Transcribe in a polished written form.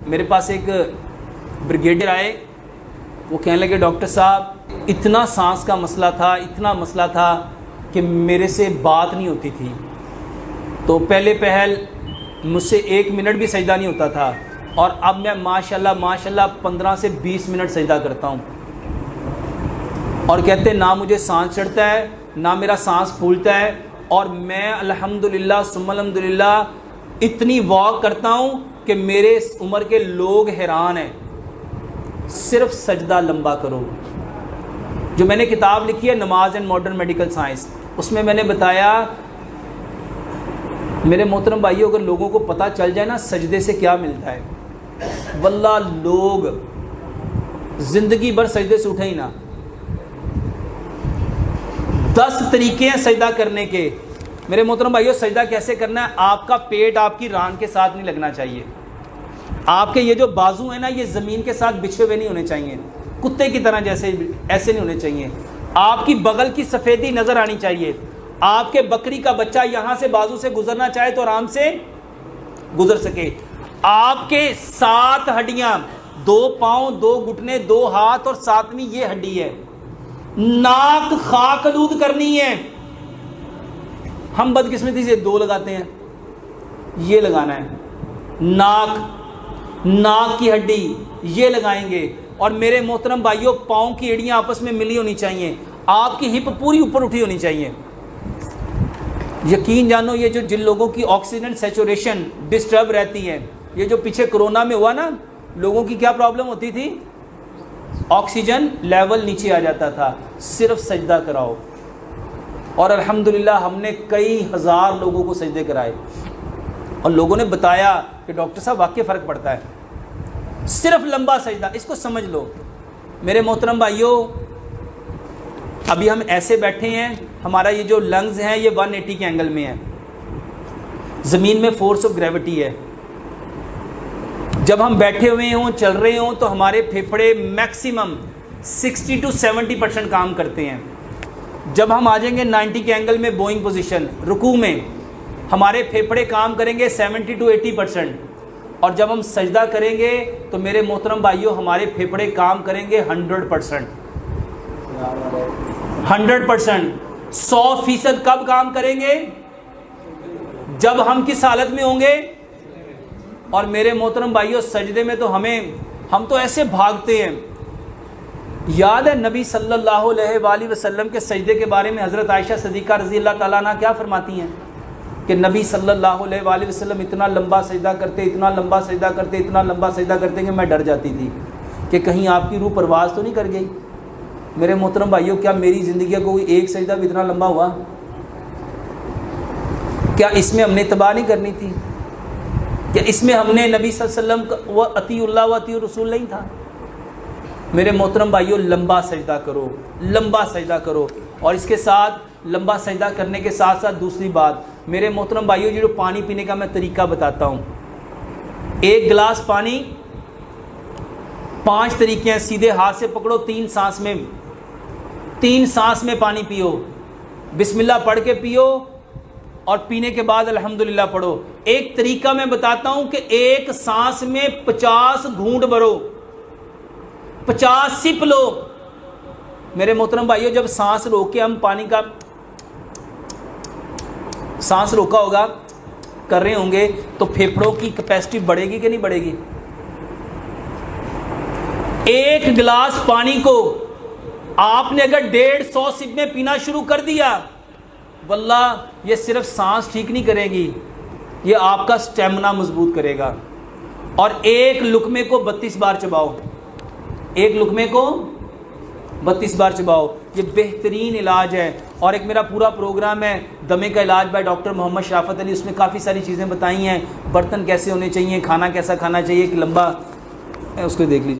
मेरे पास एक ब्रिगेडियर आए, वो कहने लगे डॉक्टर साहब इतना सांस का मसला था, इतना मसला था कि मेरे से बात नहीं होती थी। तो पहले पहल मुझसे 1 मिनट भी सजदा नहीं होता था और अब मैं माशाल्लाह 15 से 20 मिनट सजदा करता हूँ। और कहते ना मुझे सांस चढ़ता है ना मेरा सांस फूलता है और मैं अल्हम्दुलिल्लाह सुम्मा अल्हम्दुलिल्लाह इतनी वॉक करता हूँ कि मेरे उम्र के लोग हैरान हैं। सिर्फ सजदा लंबा करो। जो मैंने किताब लिखी है नमाज एंड मॉडर्न मेडिकल साइंस, उसमें मैंने बताया मेरे मोहतरम भाइयों, अगर लोगों को पता चल जाए ना सजदे से क्या मिलता है, वल्लाह लोग ज़िंदगी भर सजदे से उठे ही ना। 10 तरीके हैं सजदा करने के। मेरे मोहतरम भाइयों, सजदा कैसे करना है? आपका पेट आपकी रान के साथ नहीं लगना चाहिए। आपके ये जो बाजू है ना, ये ज़मीन के साथ बिछे हुए नहीं होने चाहिए, कुत्ते की तरह जैसे ऐसे नहीं होने चाहिए। आपकी बगल की सफ़ेदी नज़र आनी चाहिए। आपके बकरी का बच्चा यहाँ से बाजू से गुजरना चाहे तो आराम से गुजर सके। आपके 7 हड्डियाँ, 2 पाँव, 2 घुटने, 2 हाथ और 7वीं ये हड्डी है। नाक खाकलूद करनी है। हम बदकिस्मती से 2 लगाते हैं, ये लगाना है। नाक की हड्डी ये लगाएंगे। और मेरे मोहतरम भाइयों, पाँव की एड़ियाँ आपस में मिली होनी चाहिए। आपकी हिप पूरी ऊपर उठी होनी चाहिए। यकीन जानो, ये जो जिन लोगों की ऑक्सीजन सैचुरेशन डिस्टर्ब रहती है, ये जो पीछे कोरोना में हुआ ना, लोगों की क्या प्रॉब्लम होती थी? ऑक्सीजन लेवल नीचे आ जाता था। सिर्फ सजदा कराओ। और अल्हम्दुलिल्लाह हमने कई हज़ार लोगों को सजदे कराए और लोगों ने बताया कि डॉक्टर साहब वाकई फ़र्क पड़ता है। सिर्फ लंबा सजदा, इसको समझ लो। मेरे मोहतरम भाइयों, अभी हम ऐसे बैठे हैं, हमारा ये जो लंग्स हैं ये 180 के एंगल में है। ज़मीन में फोर्स ऑफ ग्रेविटी है। जब हम बैठे हुए हों, चल रहे हों, तो हमारे फेफड़े मैक्सिमम 60 to 70% काम करते हैं। जब हम आ जाएंगे 90 के एंगल में बोइंग पोजीशन, रुकू में, हमारे फेफड़े काम करेंगे 70 to 80%। और जब हम सजदा करेंगे तो मेरे मोहतरम भाइयों, हमारे फेफड़े काम करेंगे 100%। 100% कब काम करेंगे? जब हम किस हालत में होंगे? और मेरे मोहतरम भाइयों, सजदे में तो हम तो ऐसे भागते हैं। याद है नबी सल्लल्लाहु अलैहि वसल्लम के सजदे के बारे में हज़रत आयशा सिद्दीक़ा रज़ी अल्लाह ताला अन्हा क्या फरमाती हैं कि नबी सल्लल्लाहु अलैहि वसल्लम इतना लंबा सजदा करते, इतना लंबा सजदा करते, इतना लंबा सजदा करते कि मैं डर जाती थी कि कहीं आपकी रूह परवाज़ तो नहीं कर गई। मेरे मोहतरम भाइयों, क्या मेरी ज़िंदगी का कोई एक सजदा भी इतना लंबा हुआ? क्या इसमें हमने तबाह नहीं करनी थी? क्या इसमें हमने नबी सल्लल्लाहु अलैहि वसल्लम व अतीउल्लाह व अतीउर रसूल नहीं था? मेरे मोहतरम भाइयों, लंबा सजदा करो, लंबा सजदा करो। और इसके साथ लंबा सजदा करने के साथ साथ दूसरी बात, मेरे मोहतरम भाइयों, जो पानी पीने का मैं तरीका बताता हूँ। 1 गिलास पानी, 5 तरीके हैं। सीधे हाथ से पकड़ो, 3 सांस में पानी पियो, बिस्मिल्लाह पढ़ के पियो और पीने के बाद अल्हम्दुलिल्लाह पढ़ो। एक तरीका मैं बताता हूं कि 1 सांस में 50 घूंट भरो, 50 सिप लो। मेरे मोहतरम भाइयों, जब सांस रोके हम पानी का सांस रोका होगा, कर रहे होंगे, तो फेफड़ों की कैपेसिटी बढ़ेगी कि नहीं बढ़ेगी? 1 गिलास पानी को आपने अगर 150 सिप में पीना शुरू कर दिया, वल्लाह ये सिर्फ सांस ठीक नहीं करेगी, ये आपका स्टेमिना मजबूत करेगा। और 1 लुकमे को 32 बार चबाओ, 1 लुकमे को 32 बार चबाओ। ये बेहतरीन इलाज है। और एक मेरा पूरा प्रोग्राम है दमे का इलाज बाय डॉक्टर मोहम्मद शराफत अली, उसमें काफ़ी सारी चीज़ें बताई हैं। बर्तन कैसे होने चाहिए, खाना कैसा खाना चाहिए, कि लंबा, उसको देख लीजिए।